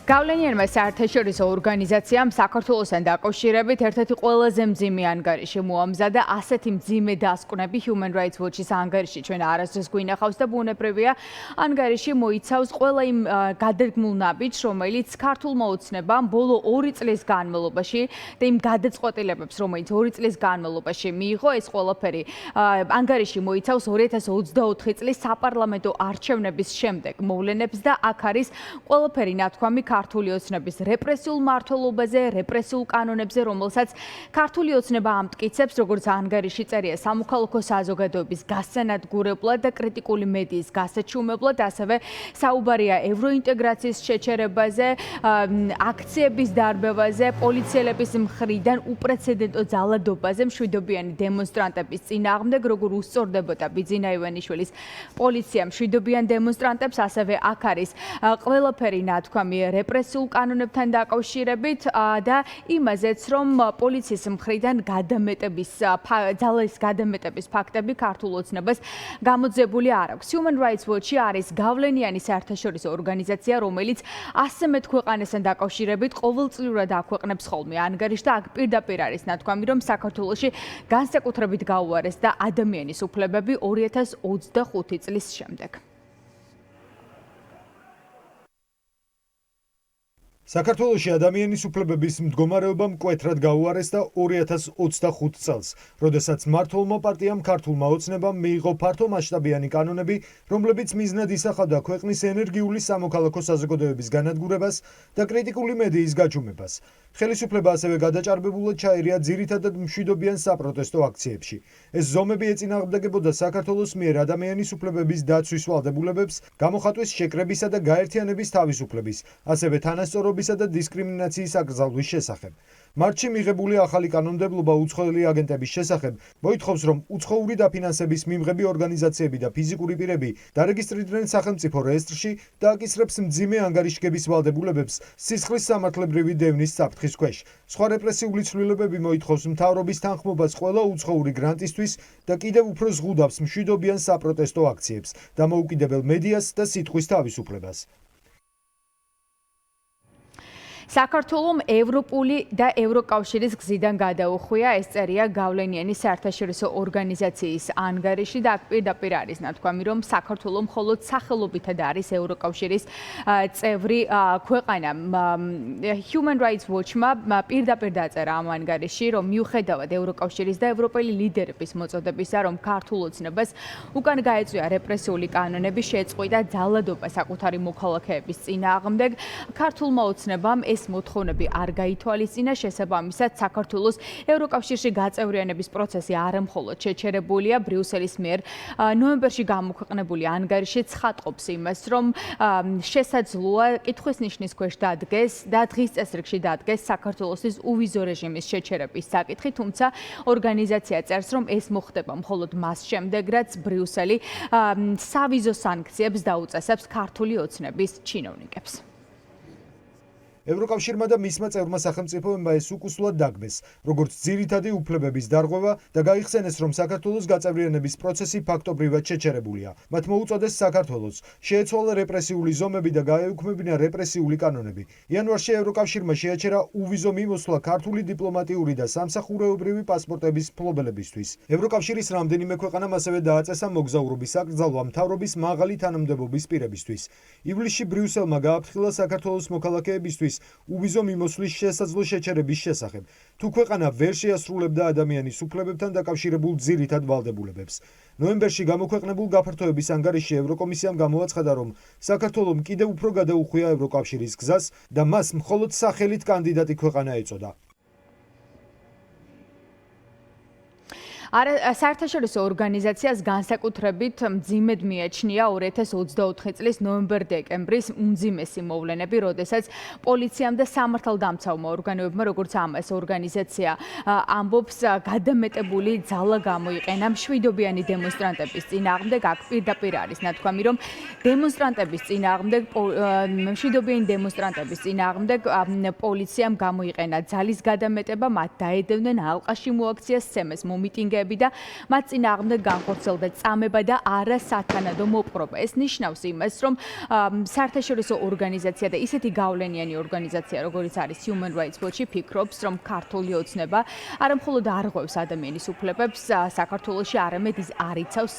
გავლენიანმა საერთაშორისო ორგანიზაციამ საქართველოსთან დაკავშირებით ერთ-ერთი ყველაზე მძიმე ანგარიში მოამზადა. ასეთი მძიმე დასკვნები Human Rights Watch-ის ანგარიში ჩვენ არასდროს გვინახავს და ბუნებრივია ანგარიში მოიცავს ყველა იმ გადადგმულ ნაბიჯს, რომელიც ქართულმა ოცნებამ ბოლო 2 წლის განმავლობაში და იმ გადაწყვეტილებებს, რომელიც 2 წლის განმავლობაში მიიღო, ეს ყველაფერი ანგარიში მოიცავს 2024 წლის საპარლამენტო არჩევნების შემდეგ მოვლენებს და აქ არის ყველაფერი ნათქვამი ქართული ოცნების რეპრესიულ მმართველობაზე, რეპრესიულ კანონებზე, რომელსაც ქართული ოცნება ამტკიცებს, როგორც ანგარიში წერია სამოქალაქო საზოგადოების გასანადგურებლად და კრიტიკული მედიის გასაჩუმებლად, ასევე საუბარია ევროინტეგრაციის შეჩერებაზე, აქციების დარბევაზე, პოლიციელების მხრიდან უპრეცედენტო ძალადობაზე, მშვიდობიანი დემონსტრანტების წინააღმდეგ, როგორ უსწორდებოდა ბიძინა ივანიშვილის პოლიცია მშვიდობიან დემონსტრანტებს, ასევე აქ არის ყველაფერი ნათქვამი რეპრესიულ კანონებთან დაკავშირებით და იმაზეც, რომ პოლიციის მხრიდან ძალის გადამეტების ფაქტები ქართულ ოცნებას გამოძებული არ აქვს. Human Rights Watch-ი არის გავლენიანი საერთაშორისო ორგანიზაცია, რომელიც 100 ქვეყანასთან დაკავშირებით ყოველწლიურად აქვეყნებს ხოლმე ანგარიშს და აქ პირდაპირ არის ნათქვამი, რომ საქართველოში განსაკუთრებით გაუარესდა ადამიანის უფლებები 2025 წლის შემდეგ. საქართველოში ადამიანის უფლებების მდგომარეობა მკვეთრად გაუარესდა 2025 წელს, როდესაც მმართველმა პარტიამ ქართულმა ოცნებამ მიიღო ფართომასშტაბიანი კანონები, რომლებიც მიზნად ისახავდა ქვეყნის ენერგიული სამოქალაქო საზოგადოების განადგურებას და კრიტიკული მედიის გაჩუმებას. ხელისუფლება ასევე გადაჭარბებულად ჩაერია ძირითადად მშვიდობიან საპროტესტო აქციებში. ეს ზომები ეწინააღმდეგებოდა საქართველოს მიერ ადამიანის უფლებების დაცვის ვალდებულებებს, გამოხატვის შეკრებისა და გაერთიანების თავისუფლების, ასევე თანასწორობისა და დისკრიმინაციის აკრძალვის შესახებ. მარტში მიღებული ახალი კანონმდებლობა უცხოელი აგენტების შესახებ მოითხოვს, რომ უცხოური დაფინანსების მიმღები ორგანიზაციები და ფიზიკური პირები დარეგისტრირდნენ სახელმწიფო რეესტრში და აკისრებს მძიმე ანგარიშგების ვალდებულებებს სისხლის სამართლებრივი დევნის საფრთხის ქვეშ. სხვა რეპრესიული ცვლილებები მოითხოვს მთავრობის თანხმობას ყველა უცხოური გრანტისთვის და კიდევ უფრო ზღუდავს მშვიდობიან საპროტესტო აქციებს, დამოუკიდებელ მედიას და სიტყვის თავისუფლებას. საქართველომ ევროპული და ევროკავშირის გზიდან გადაუხვია, ეს წერია გავლენიანი საერთაშორისო ორგანიზაციის ანგარიში და აქ პირდაპირ არის ნათქვამი, რომ საქართველო მხოლოდ სახელობითად არის ევროკავშირის წევრი ქვეყანა. Human Rights Watch-მა პირდაპირ დაწერა ამ ანგარიში, რომ მიუხედავად ევროკავშირის და ევროპელი ლიდერების მოწოდებისა, რომ ქართულ ოცნებას უკან გაეწვია რეპრესიული კანონები, შეწყვიტა ძალადობა საკუთარი მოქალაქეების წინააღმდეგ, ქართულმა ოცნებამ ეს მოთხოვნები არ გაითვალისწინა, შესაბამისად საქართველოს ევროკავშირში გაწევრიანების პროცესი არა მხოლოდ შეჩერებულია, ბრიუსელის მიერ ნოემბერში გამოქვეყნებული ანგარიში ცხადყოფს იმას, რომ შესაძლოა კითხვის ნიშნის ქვეშ დადგეს და დღის წესრიგში დადგეს საქართველოსის უვიზო რეჟიმის შეჩერების საკითხი, თუმცა ორგანიზაცია წერს, რომ ეს მოხდება მხოლოდ მას შემდეგ, რაც ბრიუსელი სავიზო სანქციებს დაუწესებს ქართული ოცნების ჩინოვნიკებს. ევროკავშირმა და მისმა წევრმა სახელმწიფოებმა ეს უკუსლად დაგმეს, როგორც ძირითადი უფლებების დარღვევა და გაიხსენეს, რომ საქართველოს გაწევრიანების პროცესი ფაქტობრივად შეჩერებულია. მათ მოუწოდეს საქართველოს შეეცვალა რეპრესიული ზომები და გაეუქმებინა რეპრესიული კანონები. იანვარში ევროკავშირმა შეაჩერა უვიზო მიმოსვლა ქართული დიპლომატიური და სამსახურეობრივი პასპორტების მფლობელებისთვის. ევროკავშირის რამდენიმე ქვეყანამ ასევე დააწესა მოგზაურობის აკრძალვა მთავრობის მაღალი თანამდებობის პირებისთვის. ივლისში ბრიუსელმა გააფრთხილა საქართველოს მოქალაქეებისთვის უვიზო მიმოსვლის შესაძლო შეჩერების შესახებ, თუ ქვეყანა ვერ შეასრულებდა ადამიანის უფლებებთან დაკავშირებულ ძირითად ვალდებულებებს. ნოემბერში გამოქვეყნებულ გაფართოების ანგარიშში ევროკომისიამ გამოაცხადა, რომ საქართველომ კიდევ უფრო გადაუხვია ევროკავშირის გზას და მას მხოლოდ სახელით კანდიდატი ქვეყანა ეწოდა. საერთაშორისო ორგანიზაციას განსაკუთრებით მძიმედ მიაჩნია 2024 წლის ნოემბერ-დეკემბრის უმძიმესი მოვლენები, როდესაც პოლიციამ და სამართალდამცავმა ორგანოებმა, როგორც ამას ორგანიზაცია ამბობს, გადამეტებული ძალა გამოიყენა მშვიდობიანი დემონსტრანტების წინააღმდეგ. აქ პირდაპირ არის ნათქვამი, რომ მშვიდობიანი დემონსტრანტების წინააღმდეგ პოლიციამ გამოიყენა ძალის გადამეტება, მათ დაედევნენ ალყაში მოაქცია სცემეს მომიტინგე მიტინგეები და მათ წინააღმდეგ განხორციელდა წამება და არასათანადო მოპყრობა. ეს ნიშნავს იმას, რომ საერთაშორისო ორგანიზაცია და ისეთი გავლენიანი ორგანიზაცია, როგორიც არის Human Rights Watch, ფიქრობს, რომ ქართული ოცნება არა მხოლოდ არღვევს ადამიანის უფლებებს საქართველოში, არამედ ის არიცავს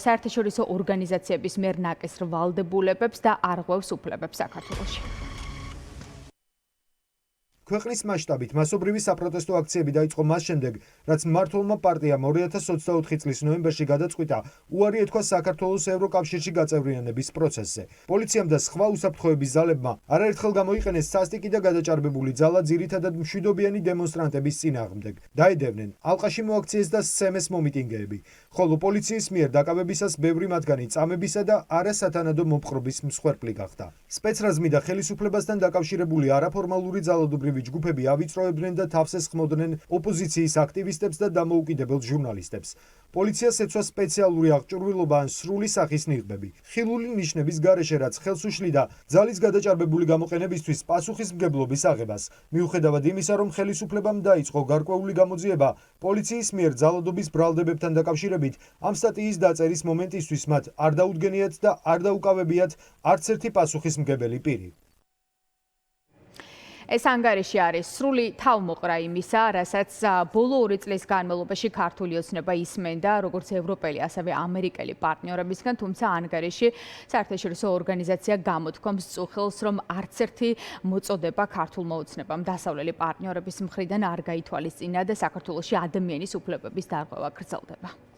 საერთაშორისო ორგანიზაციების მიერ ნაკისრ ვალდებულებებს და არღვევს უფლებებს საქართველოში. ქვეყნის მასშტაბით მასობრივი საპროტესტო აქციები დაიწყო მას შემდეგ, რაც მმართველმა პარტიამ 2024 წლის ნოემბერში გადაწყვიტა უარი ეთქვა საქართველოს ევროკავშირში გაწევრიანების პროცესზე. პოლიციამ და სხვა უსაფრთხოების ძალებმა არაერთხელ გამოიყენეს სასტიკი და გადაჭარბებული ძალა ძირითადად მშვიდობიანი დემონსტრანტების წინააღმდეგ. დაედევნენ, ალყაში მოაქციეს და სცემეს მომიტინგეები, ხოლო პოლიციის მიერ დაკავებისას ბევრი მათგანი წამებისა და არასათანადო მოპყრობის მსხვერპლი გახდა. სპეცრაზმი და ხელისუფლებასთან დაკავშირებული არაფორმალური ძალადობრივი ჯგუფები ავიწროებდნენ და თავს ესხმოდნენ ოპოზიციის აქტივისტებს და დამოუკიდებელ ჟურნალისტებს. პოლიციას ეცვა სპეციალური აღჭურვილობა ან სრული სახის ნიღბები. ხილული ნიშნების გარეშე, რაც ხელს უშლიდა ძალის გადაჭარბებული გამოყენებისთვის პასუხისმგებლობის აღებას. მიუხედავად იმისა, რომ ხელისუფლებამ დაიწყო გარკვეული გამოძიება პოლიციის მიერ ძალადობის ბრალდებებთან დაკავშირებით, ამ სტატიის დაწერის მომენტისთვის მათ არ დაუდგენიათ და არ დაუკავებიათ არც ერთი პასუხისმგებელი პირი. ეს ანგარიში არის სრული თავმოყრა იმისა, რასაც ბოლო 2 წლის განმავლობაში ქართული ოცნება ისმენდა როგორც ევროპელი, ასევე ამერიკელი პარტნიორებისგან, თუმცა ანგარიში საერთაშორისო ორგანიზაცია გამოთქვამს წუხილს, რომ არც ერთი მოწოდება ქართულმა ოცნებამ დასავლელი პარტნიორების მხრიდან არ გაითვალისწინა და საქართველოში ადამიანის უფლებების დარღვევა გრძელდება.